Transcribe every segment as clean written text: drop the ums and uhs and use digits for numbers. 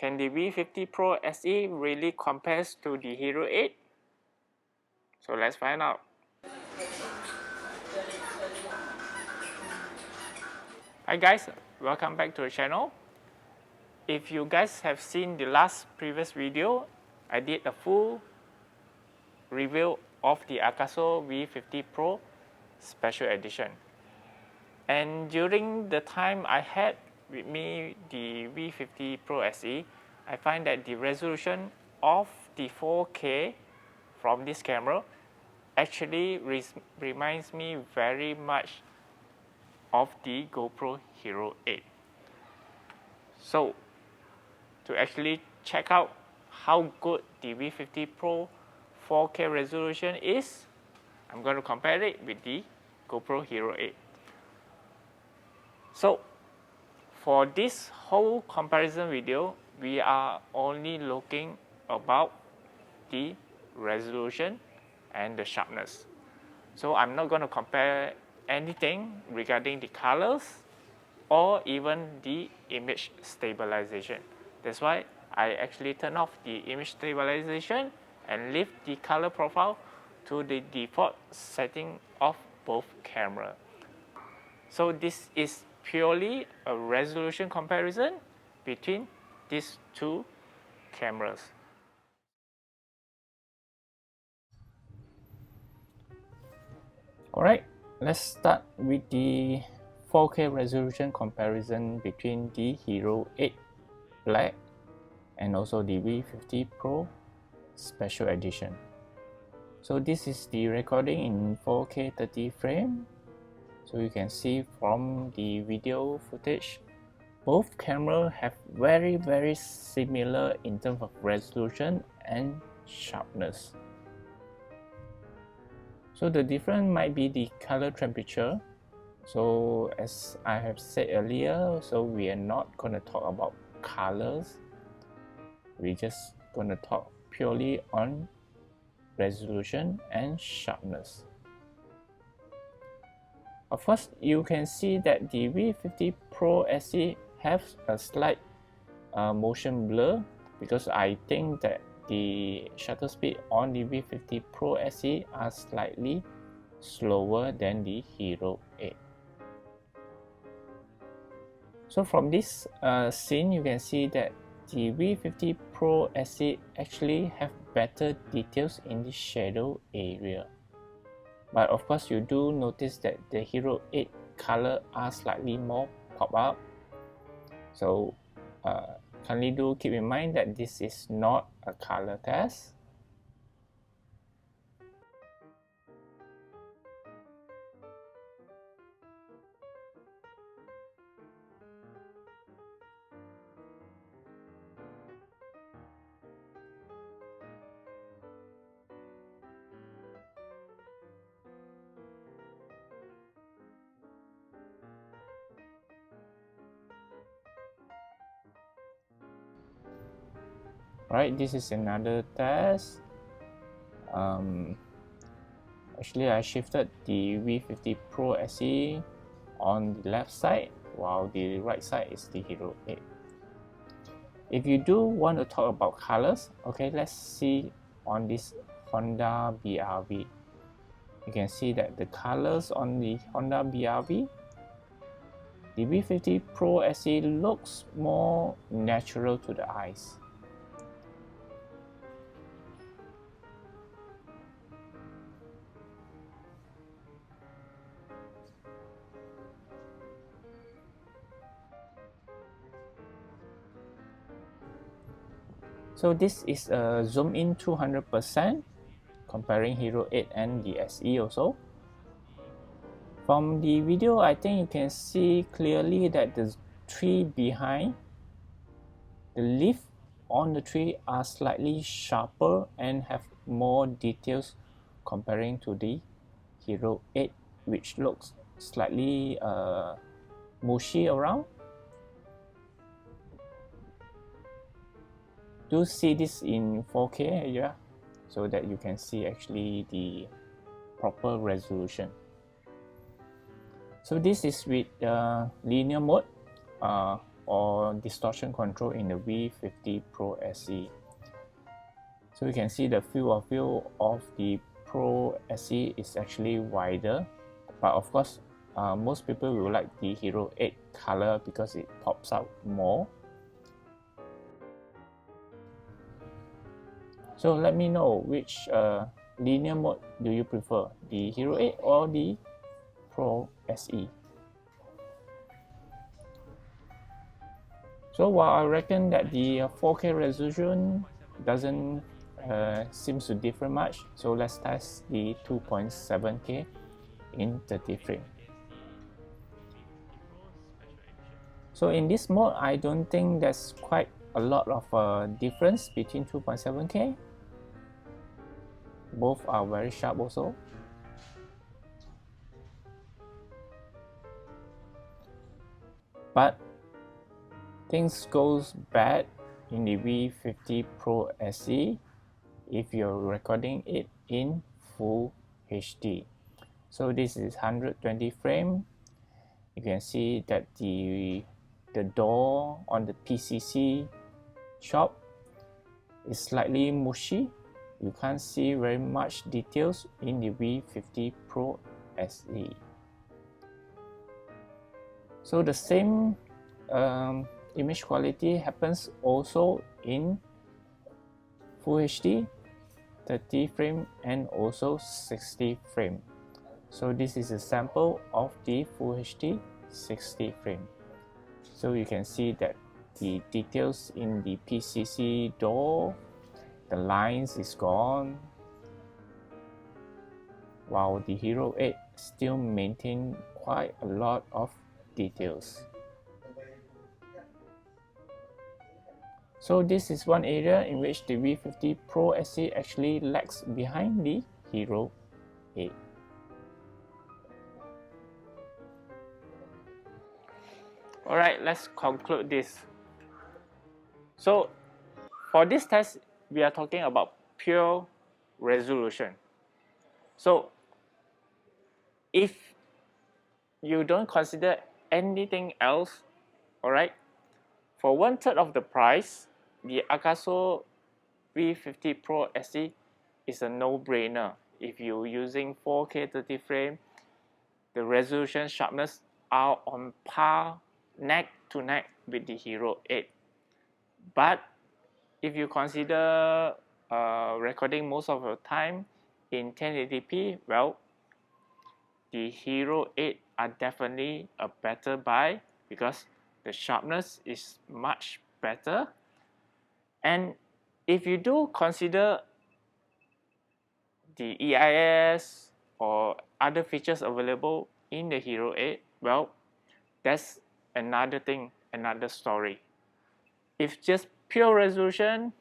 Can the V50 Pro SE really compares to the Hero 8? So let's find out. Hi guys, welcome back to the channel. If you guys have seen the previous video, I did a full review of the AKASO V50 Pro Special Edition. And during the time I had with me the V50 Pro SE, I find that the resolution of the 4K from this camera actually reminds me very much of the GoPro Hero 8. So to actually check out how good the V50 Pro 4K resolution is, I'm going to compare it with the GoPro Hero 8. So for this whole comparison video, we are only looking about the resolution and the sharpness. So I'm not going to compare anything regarding the colors or even the image stabilization. That's why I actually turn off the image stabilization and leave the color profile to the default setting of both cameras. So this is purely a resolution comparison between these two cameras. Alright, let's start with the 4K resolution comparison between the Hero 8 Black and also the V50 Pro Special Edition. So this is the recording in 4K 30 frame. So you can see from the video footage, both cameras have very similar in terms of resolution and sharpness. So the difference might be the color temperature. So as I have said earlier, so we are not going to talk about colors. We're just going to talk purely on resolution and sharpness. Of course, you can see that the V50 Pro SE has a slight motion blur because I think that the shutter speed on the V50 Pro SE are slightly slower than the Hero 8. So from this scene, you can see that the V50 Pro SE actually have better details in the shadow area. But of course, you do notice that the Hero 8 color are slightly more pop up. So kindly do keep in mind that this is not a color test. Right, this is another test. Actually, I shifted the V50 Pro SE on the left side, while the right side is the Hero 8. If you do want to talk about colors, okay, let's see on this Honda BRV. You can see that the colors on the Honda BRV, the V50 Pro SE looks more natural to the eyes. So this is a zoom in 200% comparing Hero 8 and the SE also. From the video, I think you can see clearly that the tree behind, the leaf on the tree are slightly sharper and have more details comparing to the Hero 8, which looks slightly mushy around. Do see this in 4K area so that you can see actually the proper resolution. So this is with linear mode. or distortion control in the V50 Pro SE. So you can see the field of view of the Pro SE is actually wider, but of course most people will like the Hero 8 color because it pops out more. So let me know which linear mode do you prefer, the Hero 8 or the Pro SE. So while I reckon that the 4K resolution doesn't seems to differ much, so let's test the 2.7K in 30 frame. So in this mode, I don't think there's quite a lot of difference between 2.7K. Both are very sharp also. But things goes bad in the V50 Pro SE if you're recording it in full HD. So this is 120 frame. You can see that the door on the PCC shop is slightly mushy. You can't see very much details in the V50 Pro SE. So the same image quality happens also in Full HD, 30 frame and also 60 frame. So this is a sample of the Full HD 60 frame. So you can see that the details in the PCC door, the lines is gone, while the Hero 8 still maintain quite a lot of details. So this is one area in which the V50 Pro SE actually lags behind the Hero 8. Alright, let's conclude this. So for this test, we are talking about pure resolution. So if you don't consider anything else, alright, for 1/3 of the price, the AKASO V50 Pro SE is a no-brainer. If you're using 4K 30 frame, the resolution, sharpness are on par, neck to neck with the Hero 8. But if you consider recording most of your time in 1080p, well, the Hero 8 are definitely a better buy because the sharpness is much better. And if you do consider the EIS or other features available in the Hero 8, well, that's another thing, another story. If just pure resolution,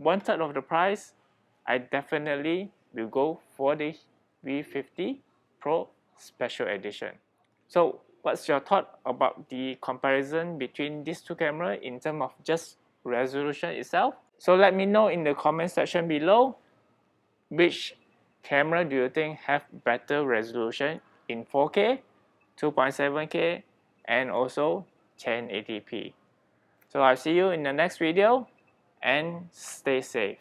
1/3 of the price, I definitely will go for the V50 Pro Special Edition. So what's your thought about the comparison between these two cameras in terms of just resolution itself? So let me know in the comment section below, which camera do you think have better resolution in 4K, 2.7K and also 1080p. So I'll see you in the next video and stay safe.